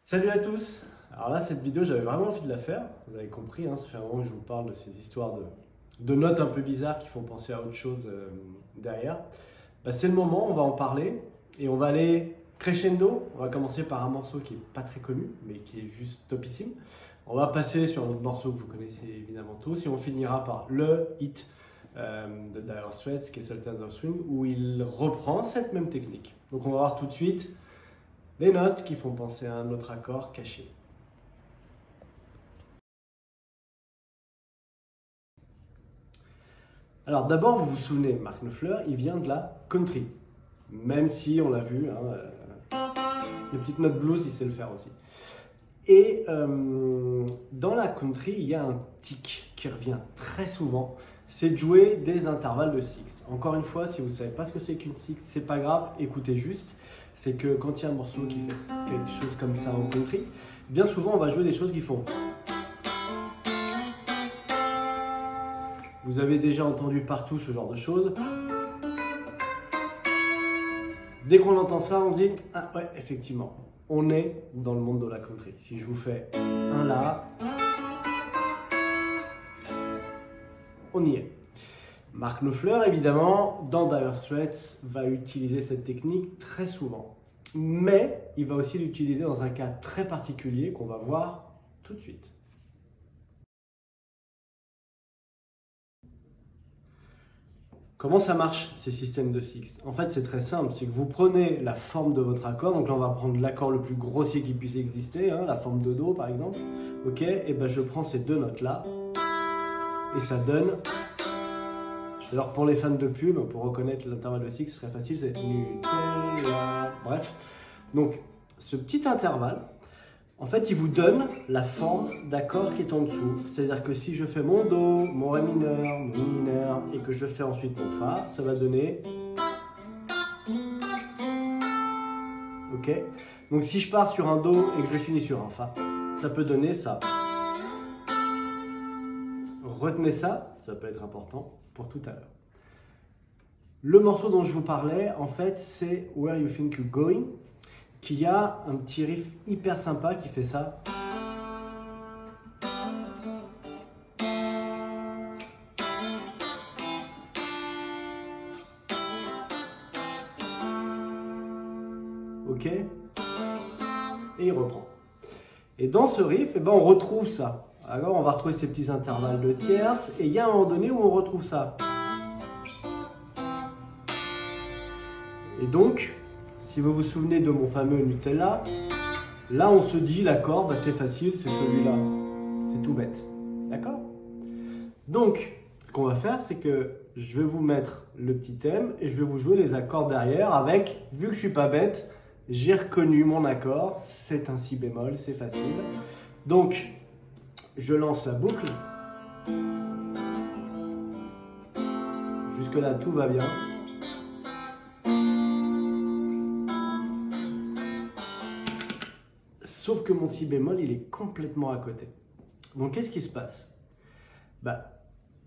Salut à tous! Alors là, cette vidéo, j'avais vraiment envie de la faire. Vous avez compris, hein, ça fait un moment que je vous parle de ces histoires de notes un peu bizarres qui font penser à autre chose derrière. C'est le moment, on va en parler et on va aller crescendo. On va commencer par un morceau qui est pas très connu, mais qui est juste topissime. On va passer sur un autre morceau que vous connaissez évidemment tous et on finira par le hit de Dire Straits, qui est Sultans of Swing, où il reprend cette même technique. Donc on va voir tout de suite les notes qui font penser à un autre accord caché. Alors d'abord, vous vous souvenez, Mark Knopfler, il vient de la country. Même si, on l'a vu, les petites notes blues, il sait le faire aussi. Et dans la country, il y a un tic qui revient très souvent, c'est de jouer des intervalles de sixth. Encore une fois, si vous ne savez pas ce que c'est qu'une sixth, c'est pas grave, écoutez juste. C'est que quand il y a un morceau qui fait quelque chose comme ça en country, bien souvent on va jouer des choses qui font. Vous avez déjà entendu partout ce genre de choses. Dès qu'on entend ça, on se dit « Ah ouais, effectivement, on est dans le monde de la country ». Si je vous fais un là, on y est. Mark Knopfler, évidemment, dans Dire Straits, va utiliser cette technique très souvent. Mais il va aussi l'utiliser dans un cas très particulier qu'on va voir tout de suite. Comment ça marche, ces systèmes de sixth? En fait, c'est très simple. C'est que vous prenez la forme de votre accord. Donc là, on va prendre l'accord le plus grossier qui puisse exister, la forme de Do, par exemple. Ok, et ben je prends ces deux notes-là. Et ça donne... Alors, pour les fans de pub, pour reconnaître l'intervalle de sixth, ce serait facile, c'est Nutella. Bref. Donc, ce petit intervalle, en fait, il vous donne la forme d'accord qui est en dessous. C'est-à-dire que si je fais mon Do, mon Ré mineur, mon Mi mineur, et que je fais ensuite mon Fa, ça va donner... Ok? Donc si je pars sur un Do et que je finis sur un Fa, ça peut donner ça. Retenez ça, ça peut être important pour tout à l'heure. Le morceau dont je vous parlais, en fait, c'est Where You Think You're Going, qui a un petit riff hyper sympa qui fait ça. Ok? Et il reprend. Et dans ce riff, on retrouve ça. Alors on va retrouver ces petits intervalles de tierces, et il y a un moment donné où on retrouve ça. Et donc, si vous vous souvenez de mon fameux Nutella, là on se dit l'accord, c'est facile, c'est celui-là. C'est tout bête. D'accord? Donc, ce qu'on va faire, c'est que je vais vous mettre le petit thème et je vais vous jouer les accords derrière avec, vu que je suis pas bête, j'ai reconnu mon accord, c'est un si bémol, c'est facile. Donc, je lance la boucle. Jusque-là, tout va bien. Sauf que mon si bémol, il est complètement à côté. Donc, qu'est-ce qui se passe?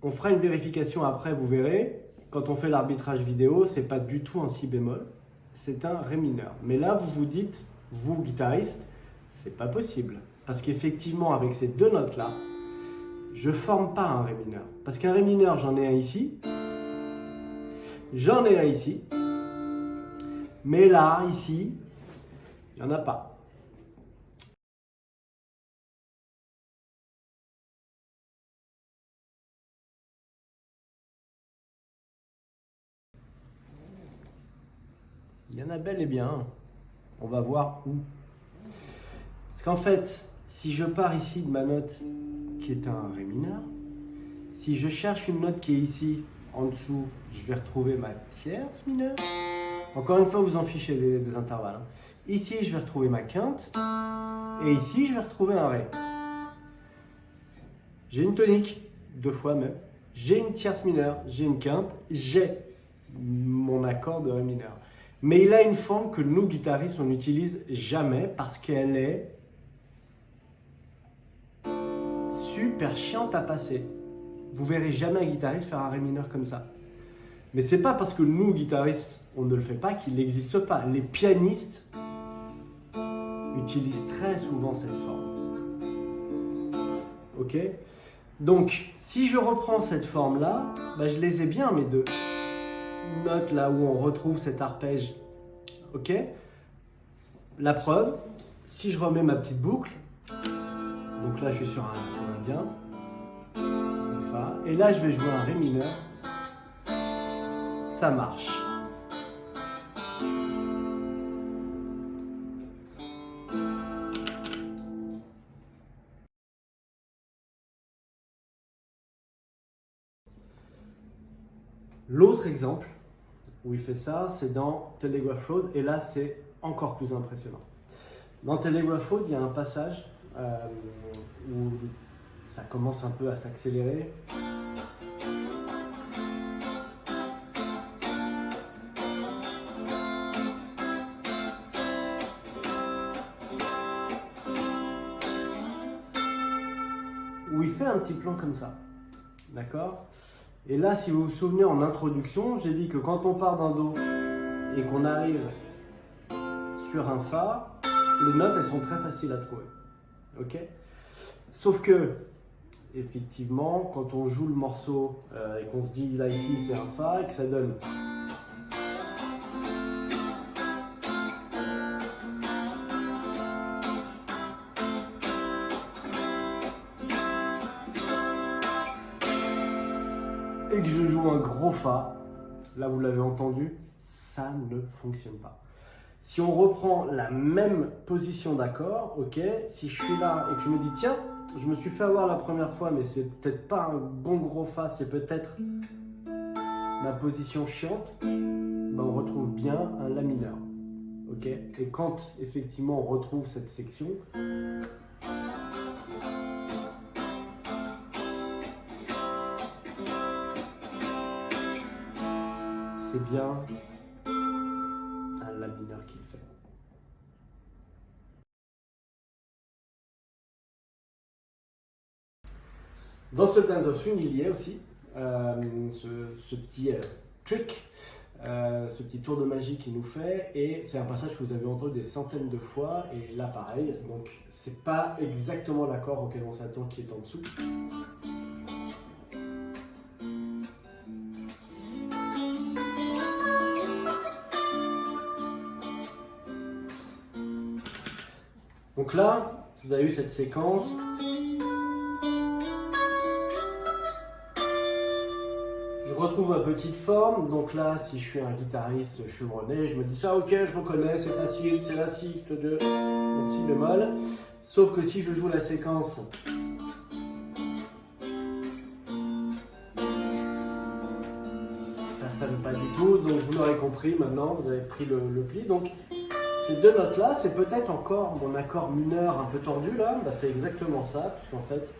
On fera une vérification après, vous verrez. Quand on fait l'arbitrage vidéo, c'est pas du tout un si bémol, c'est un ré mineur. Mais là, vous vous dites, vous, guitariste, c'est pas possible. Parce qu'effectivement, avec ces deux notes-là, je forme pas un ré mineur. Parce qu'un ré mineur, j'en ai un ici. J'en ai un ici. Mais là, ici, il n'y en a pas. Il y en a bel et bien. On va voir où. Parce qu'en fait, si je pars ici de ma note qui est un ré mineur, si je cherche une note qui est ici, en dessous, je vais retrouver ma tierce mineure. Encore une fois, vous en fichez des intervalles. Ici, je vais retrouver ma quinte. Et ici, je vais retrouver un ré. J'ai une tonique, deux fois même. J'ai une tierce mineure, j'ai une quinte, j'ai mon accord de ré mineur. Mais il a une forme que nous, guitaristes, on n'utilise jamais parce qu'elle est super chiante à passer. Vous verrez jamais un guitariste faire un ré mineur comme ça. Mais c'est pas parce que nous, guitaristes, on ne le fait pas qu'il n'existe pas. Les pianistes utilise très souvent cette forme. Ok? Donc, si je reprends cette forme-là, bah, je les ai bien, mes deux notes là où on retrouve cet arpège. Ok? La preuve, si je remets ma petite boucle, donc là je suis sur un bien, un Fa, et là je vais jouer un Ré mineur, ça marche. L'autre exemple où il fait ça, c'est dans Telegraph Road, et là c'est encore plus impressionnant. Dans Telegraph Road, il y a un passage où ça commence un peu à s'accélérer. Où il fait un petit plan comme ça. D'accord? Et là, si vous vous souvenez en introduction, j'ai dit que quand on part d'un Do et qu'on arrive sur un Fa, les notes, elles sont très faciles à trouver. Ok? Sauf que, effectivement, quand on joue le morceau et qu'on se dit là ici c'est un Fa et que ça donne et que je joue un gros Fa, là vous l'avez entendu, ça ne fonctionne pas. Si on reprend la même position d'accord, ok, si je suis là et que je me dis tiens, je me suis fait avoir la première fois, mais c'est peut-être pas un bon gros Fa, c'est peut-être ma position chiante, ben on retrouve bien un La mineur. Ok, et quand effectivement on retrouve cette section, c'est bien un La mineur qui le fait. Dans Sultans of Swing, il y a aussi ce petit trick, ce petit tour de magie qu'il nous fait, et c'est un passage que vous avez entendu des centaines de fois, et là pareil, donc c'est pas exactement l'accord auquel on s'attend qui est en dessous. Donc là, vous avez eu cette séquence. Je retrouve ma petite forme, donc là, si je suis un guitariste chevronné, je me dis ça, ok, je reconnais, c'est facile, c'est la siffle de Si bémol. Sauf que si je joue la séquence, ça sonne pas du tout, donc vous l'aurez compris maintenant, vous avez pris le pli. Donc ces deux notes-là, c'est peut-être encore mon accord mineur un peu tordu là, bah, c'est exactement ça, puisqu'en fait,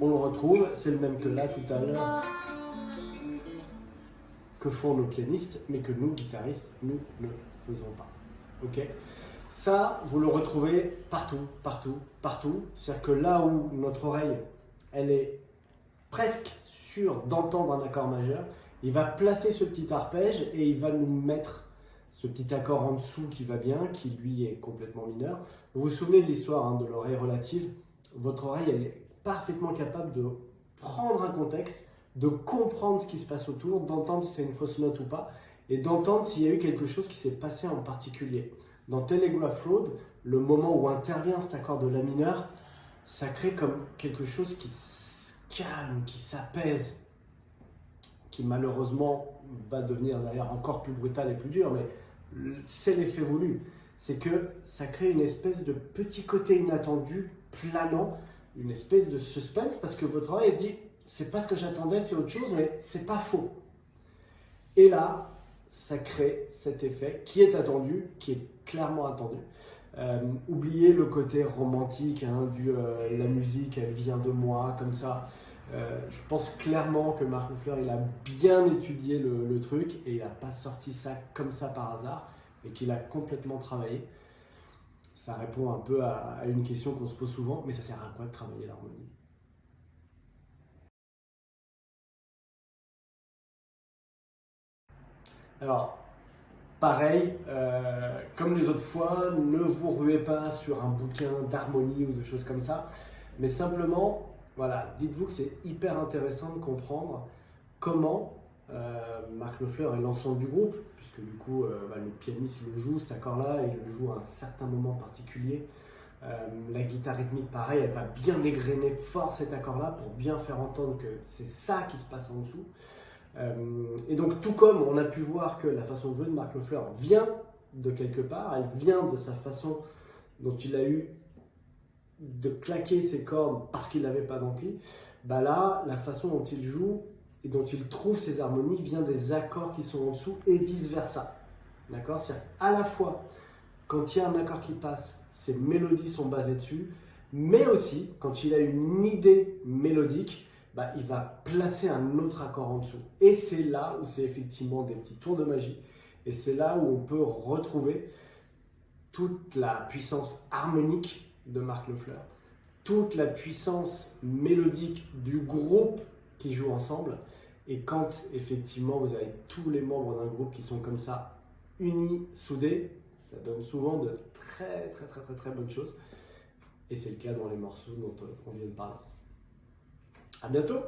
on le retrouve, c'est le même que là tout à l'heure, que font nos pianistes, mais que nous, guitaristes, nous ne faisons pas. Ok? Ça, vous le retrouvez partout, partout, partout. C'est-à-dire que là où notre oreille, elle est presque sûre d'entendre un accord majeur, il va placer ce petit arpège et il va nous mettre ce petit accord en dessous qui va bien, qui lui est complètement mineur. Vous vous souvenez de l'histoire de l'oreille relative? Votre oreille, elle est parfaitement capable de prendre un contexte, de comprendre ce qui se passe autour, d'entendre si c'est une fausse note ou pas, et d'entendre s'il y a eu quelque chose qui s'est passé en particulier. Dans Telegraph Road, le moment où intervient cet accord de La mineur, ça crée comme quelque chose qui se calme, qui s'apaise, qui malheureusement va devenir d'ailleurs encore plus brutal et plus dur, mais c'est l'effet voulu. C'est que ça crée une espèce de petit côté inattendu, planant, une espèce de suspense, parce que votre oreille se dit c'est pas ce que j'attendais, c'est autre chose, mais c'est pas faux. Et là, ça crée cet effet qui est attendu, qui est clairement attendu. Oubliez le côté romantique la musique, elle vient de moi, comme ça. Je pense clairement que Marc Lefleur, il a bien étudié le truc et il n'a pas sorti ça comme ça par hasard, et qu'il a complètement travaillé. Ça répond un peu à une question qu'on se pose souvent, mais ça sert à quoi de travailler l'harmonie? Alors, Pareil, comme les autres fois, ne vous ruez pas sur un bouquin d'harmonie ou de choses comme ça, mais simplement, voilà, dites-vous que c'est hyper intéressant de comprendre comment Mark Knopfler est l'ensemble du groupe, puisque du coup, le pianiste le joue cet accord-là, et il le joue à un certain moment particulier. La guitare rythmique, pareil, elle va bien égrener fort cet accord-là pour bien faire entendre que c'est ça qui se passe en dessous. Et donc, tout comme on a pu voir que la façon de jouer de Mark Knopfler vient de quelque part, elle vient de sa façon dont il a eu de claquer ses cordes parce qu'il n'avait pas d'ampli, bah là, la façon dont il joue et dont il trouve ses harmonies vient des accords qui sont en dessous et vice-versa. D'accord ? C'est-à-dire à la fois, quand il y a un accord qui passe, ses mélodies sont basées dessus, mais aussi, quand il a une idée mélodique, bah, il va placer un autre accord en dessous. Et c'est là où c'est effectivement des petits tours de magie. Et c'est là où on peut retrouver toute la puissance harmonique de Mark Knopfler, toute la puissance mélodique du groupe qui joue ensemble. Et quand effectivement vous avez tous les membres d'un groupe qui sont comme ça, unis, soudés, ça donne souvent de très bonnes choses. Et c'est le cas dans les morceaux dont on vient de parler. À bientôt!